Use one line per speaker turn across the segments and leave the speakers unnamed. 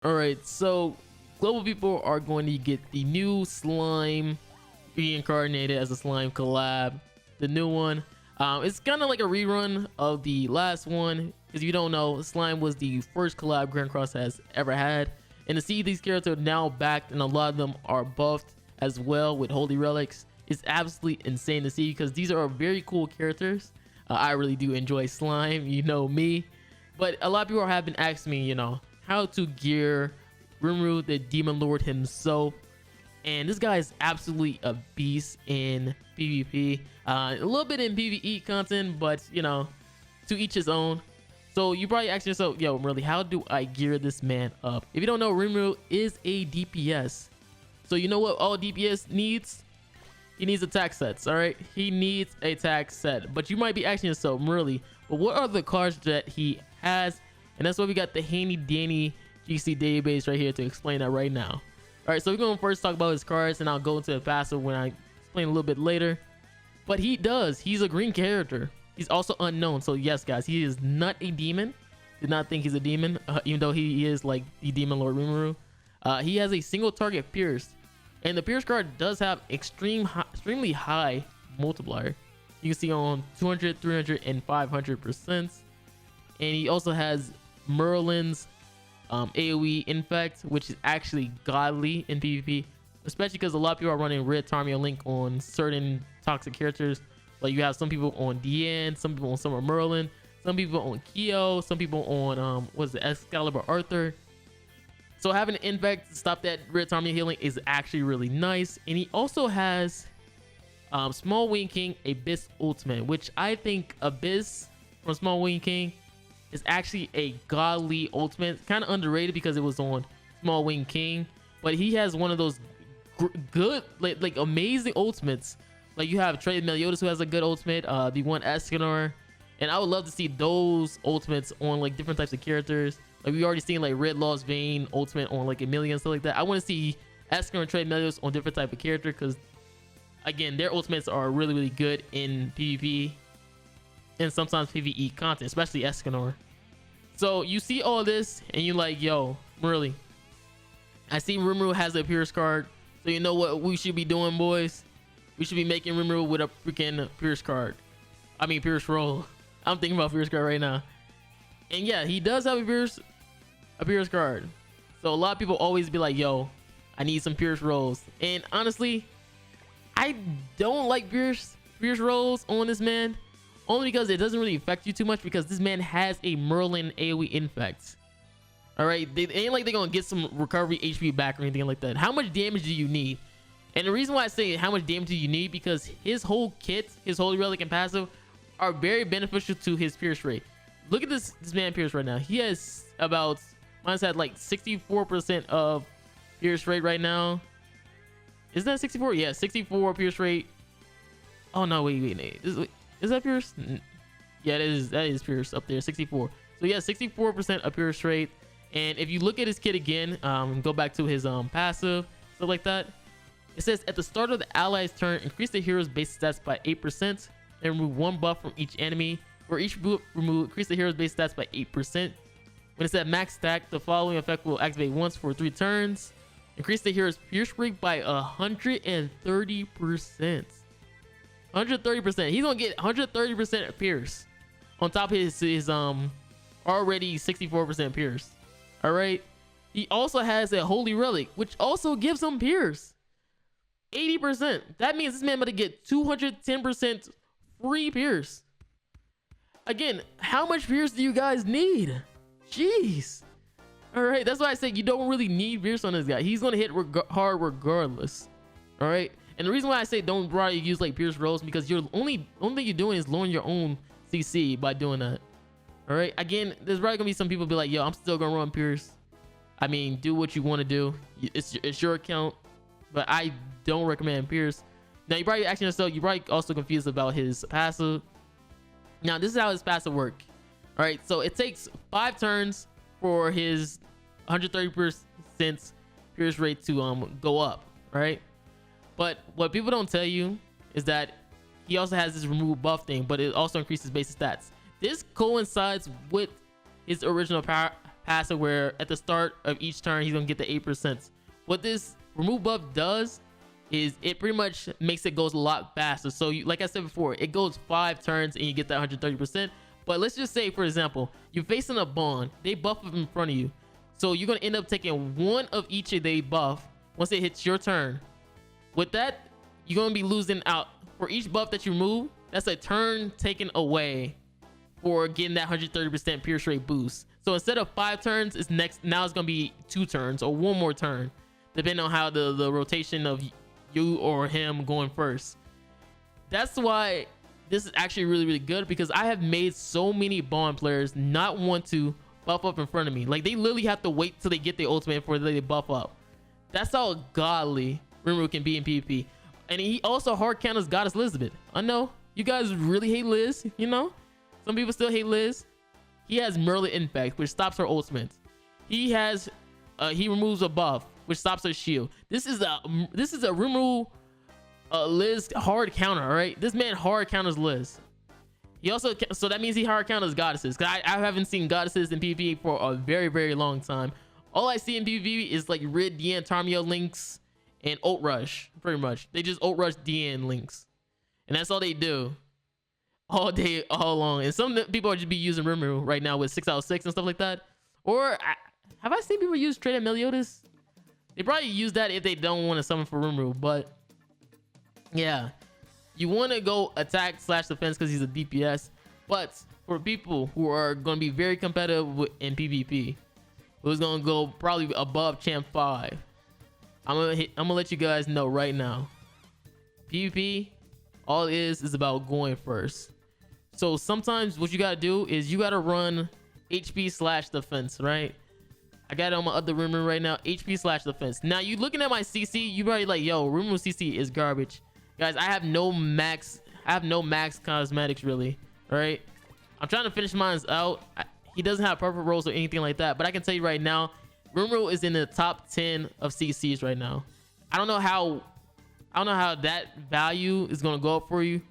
All right, so global people are going to get the new slime reincarnated as a slime collab, the new one. It's kind of like a rerun of the last one, because you don't know, slime was the first collab grandcross has ever had, and to see these characters now backed and a lot of them are buffed as well with holy relics is absolutely insane to see, because these are very cool characters. I really do enjoy slime, you know me, but a lot of people have been asking me, how to gear Rimuru, the demon lord himself, and this guy is absolutely a beast in PvP, a little bit in PvE content, but to each his own. So you probably asking yourself, yo, really, how do I gear this man up? If you don't know, Rimuru is a DPS. So you know what all DPS needs? He needs attack sets. All right, he needs a attack set. But you might be asking yourself, really, but what are the cards that he has? And that's why we got the handy dandy GC database right here to explain that right now. All right, so we're going to first talk about his cards, and I'll go into the passive when I explain a little bit later. But he's a green character. He's also unknown. So yes, guys, he is not a demon. Do not think he's a demon, even though he is like the demon lord Rimuru. He has a single target pierce, and the pierce card does have extremely high multiplier. You can see on 200, 300, and 500%. And he also has Merlin's AoE infect, which is actually godly in PvP, especially because a lot of people are running Red Tarmio Link on certain toxic characters. Like you have some people on Diane, some people on Summer Merlin, some people on Kyo, some people on what's the Excalibur Arthur. So having an infect to stop that Red Tarmio healing is actually really nice. And he also has Small Wing King Abyss ultimate, which I think Abyss from Small Wing King is actually a godly ultimate. Kind of underrated because it was on Small Wing King, but he has one of those good like amazing ultimates. Like you have Trade Meliodas, who has a good ultimate, the one Escanor, and I would love to see those ultimates on like different types of characters. Like we already seen like Red Lost Vein ultimate on like Emilia and stuff like that. I want to see Escanor and Trade Meliodas on different type of character, because again, their ultimates are really good in PvP and sometimes PvE content, especially Escanor. So you see all this and you're like, yo, really, I see Rimuru has a Pierce card, so you know what we should be doing, boys? We should be making Rimuru with a freaking Pierce card. I mean Pierce roll. I'm thinking about Pierce card right now. And yeah, he does have a Pierce card. So a lot of people always be like, yo, I need some Pierce rolls. And honestly, I don't like Pierce rolls on this man, only because it doesn't really affect you too much, because this man has a Merlin AoE infect. All right, it ain't like they're gonna get some recovery HP back or anything like that. How much damage do you need? And the reason why I say how much damage do you need, because his whole kit, his holy relic and passive, are very beneficial to his pierce rate. Look at this man pierce right now. He has about, mine's at like 64% of pierce rate right now. Is that 64? Yeah, 64 pierce rate. Oh no, wait. Is that Pierce? Yeah, that is Pierce up there, 64. So yeah, 64% of Pierce rate. And if you look at his kit again, go back to his passive, stuff like that. It says at the start of the ally's turn, increase the hero's base stats by 8% and remove one buff from each enemy. For each buff removed, increase the hero's base stats by 8%. When it's at max stack, the following effect will activate once for 3 turns. Increase the hero's pierce rate by 130%. 130%. He's gonna get 130% pierce on top of his already 64% pierce. All right. He also has a holy relic, which also gives him pierce 80%. That means this man about to get 210% free pierce. Again, how much pierce do you guys need? Jeez. All right, that's why I say you don't really need pierce on this guy. He's gonna hit hard regardless. All right. And the reason why I say don't probably use like pierce rolls, because you're only thing you're doing is lowering your own CC by doing that. All right. Again, there's probably gonna be some people be like, yo, I'm still gonna run pierce. I mean, do what you want to do. It's your account, but I don't recommend pierce. Now you're probably asking yourself, you're probably also confused about his passive. Now this is how his passive work. All right. So it takes 5 turns for his 130% pierce rate to go up. Right. But what people don't tell you is that he also has this remove buff thing, but it also increases basic stats. This coincides with his original passive where at the start of each turn he's gonna get the 8%. What this remove buff does is it pretty much makes it goes a lot faster. So you, like I said before, it goes 5 turns and you get that 130%. But let's just say, for example, you're facing a bond, they buff up in front of you, so you're gonna end up taking one of each of they buff once it hits your turn. With that, you're gonna be losing out for each buff that you remove. That's a turn taken away for getting that 130% pure straight boost. So instead of 5 turns, now it's gonna be 2 turns or 1 more turn, depending on how the rotation of you or him going first. That's why this is actually really good, because I have made so many bond players not want to buff up in front of me. Like, they literally have to wait till they get the ultimate before they buff up. That's how godly Rimuru can be in PvP. And he also hard counters Goddess Elizabeth. I know you guys really hate Liz, you know, some people still hate Liz. He has Marilli Infect, which stops her ultimate. He has he removes a buff which stops her shield. This is a Rimuru Liz hard counter. All right, this man hard counters Liz. He also, so that means he hard counters goddesses, because I haven't seen goddesses in PvP for a very long time. All I see in PvP is like Rid, Dian, Tarmio links and ult rush. Pretty much they just ult rush Dian links, and that's all they do all day all long. And some people are just be using Rimuru right now with 6 out of 6 and stuff like that. Or have I seen people use trade at Meliodas? They probably use that if they don't want to summon for Rimuru. But yeah, you want to go attack / defense because he's a DPS. But for people who are going to be very competitive in PvP, who's going to go probably above champ 5, I'm gonna let you guys know right now, PvP, all it is about going first. So sometimes what you gotta do is you gotta run HP / defense, right? I got it on my other Rimuru right now, HP / defense. Now you looking at my CC, you probably like, yo, Rimuru CC is garbage. Guys, I have no max cosmetics really. All right, I'm trying to finish mine out. He doesn't have purple rolls or anything like that, but I can tell you right now, Rimuru is in the top 10 of CCs right now. I don't know how that value is going to go up for you,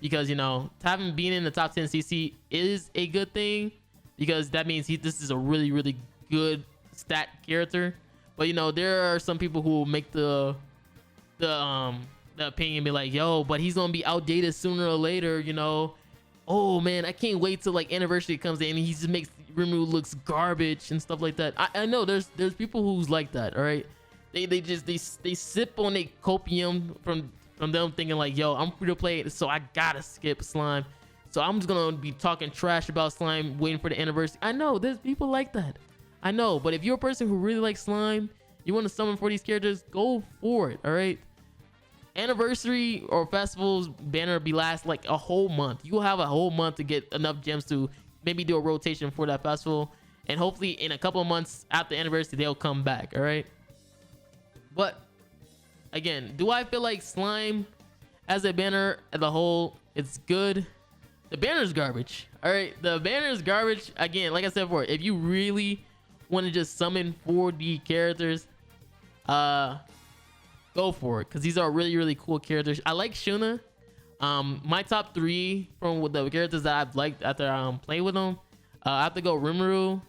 because, you know, having been in the top 10 CC is a good thing, because that means this is a really good stat character. But, you know, there are some people who will make the opinion be like, yo, but he's going to be outdated sooner or later, you know. Oh man, I can't wait till like anniversary comes in and he just makes Rimuru looks garbage and stuff like that. I know there's people who's like that. All right, they sip on a copium from them thinking like, yo, I'm free to play, so I gotta skip slime, so I'm just gonna be talking trash about slime waiting for the anniversary. I know there's people like that, I know, but if you're a person who really likes slime, you want to summon for these characters, go for it. All right, anniversary or festivals banner be last like a whole month. You'll have a whole month to get enough gems to maybe do a rotation for that festival, and hopefully in a couple of months after anniversary they'll come back. All right, but again, do I feel like slime as a banner as a whole it's good? The banner's garbage. All right, the banner's garbage. Again, like I said before, if you really want to just summon 4D characters, go for it, because these are really cool characters. I like Shuna. My top 3 from the characters that I've liked after played with them, I have to go Rimuru,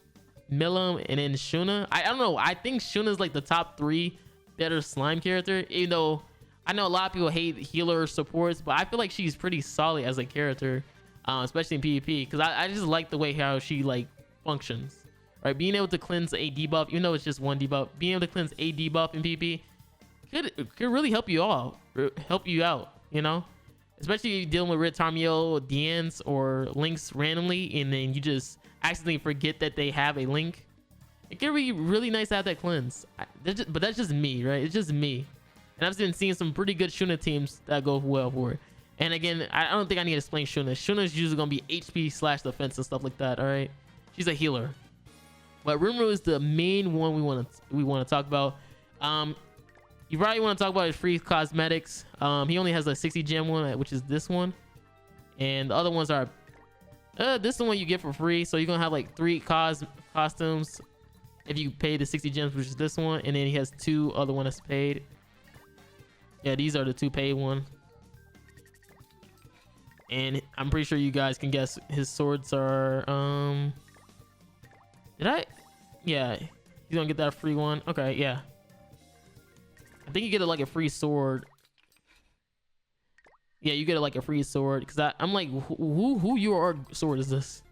Milim, and then Shuna. I don't know, I think Shuna's like the top 3 better slime character, even though I know a lot of people hate healer supports, but I feel like she's pretty solid as a character, especially in PvP, because I just like the way how she like functions. Right, being able to cleanse a debuff, even though it's just 1 debuff, being able to cleanse a debuff in PvP could really help you out, you know, especially if you're dealing with Red Tarmio, Dians, or links randomly, and then you just accidentally forget that they have a link. It could be really nice to have that cleanse. But that's just me, right? It's just me, and I've been seeing some pretty good Shuna teams that go well for it. And again, I don't think I need to explain Shuna. Shuna is usually gonna be HP / defense and stuff like that. All right, she's a healer, but Rimuru is the main one we want to talk about. You probably want to talk about his free cosmetics. He only has a 60 gem one, which is this one, and the other ones are this is the one you get for free. So you're gonna have like 3 costumes if you pay the 60 gems, which is this one, and then he has 2 other ones that's paid. Yeah, these are the 2 paid one, and I'm pretty sure you guys can guess his swords are Yeah, he's gonna get that free one. Okay, yeah. I think you get like a free sword. Yeah, you get like a free sword because I'm like, who your sword is this?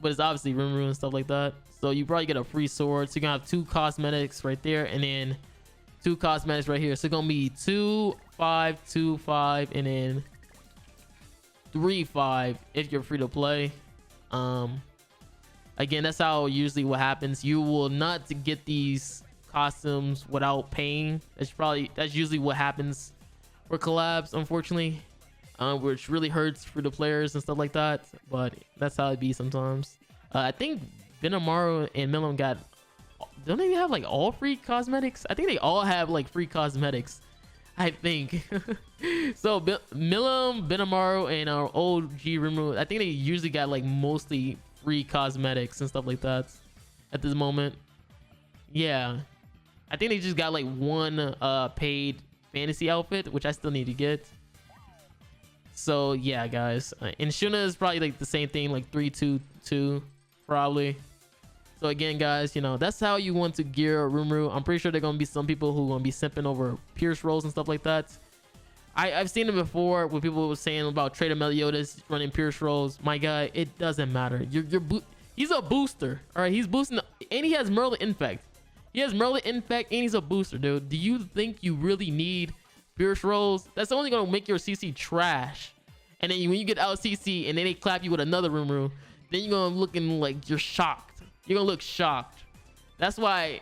But it's obviously Rimuru and stuff like that. So you probably get a free sword. So you're gonna have 2 cosmetics right there, and then 2 cosmetics right here. So it's gonna be 2, 5, 2, 5, and then 3, 5 if you're free to play. Again, that's how usually what happens. You will not get these costumes without paying. That's usually what happens for collabs, unfortunately, which really hurts for the players and stuff like that. But that's how it be sometimes. I think Venomaru and Milim got, don't they have like all free cosmetics? I think they all have like free cosmetics, I think. So Milim, Venomaru, and our OG Rimuru, I think they usually got like mostly free cosmetics and stuff like that at this moment. Yeah, I think they just got like one paid fantasy outfit, which I still need to get. So yeah, guys, and Shuna is probably like the same thing, like 3, 2, 2 probably. So again, guys, you know, that's how you want to gear Rimuru. I'm pretty sure there are gonna be some people who are gonna be simping over Pierce rolls and stuff like that. I've seen it before when people were saying about Trader Meliodas running Pierce rolls. My guy, it doesn't matter. He's a booster. All right, he's boosting, and he has Marilli Infect. He has Marilli Infect, and he's a booster, dude. Do you think you really need Pierce rolls? That's only gonna make your CC trash. And then when you get out CC, and then they clap you with another Rimuru, then you're gonna looking like you're shocked. You're gonna look shocked. That's why,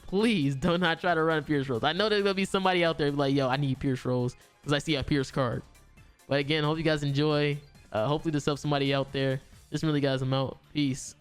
please do not try to run Pierce rolls. I know there's gonna be somebody out there like, yo, I need Pierce rolls because I see a Pierce card. But again, hope you guys enjoy. Hopefully this helps somebody out there. Just really, guys, I'm out. Peace.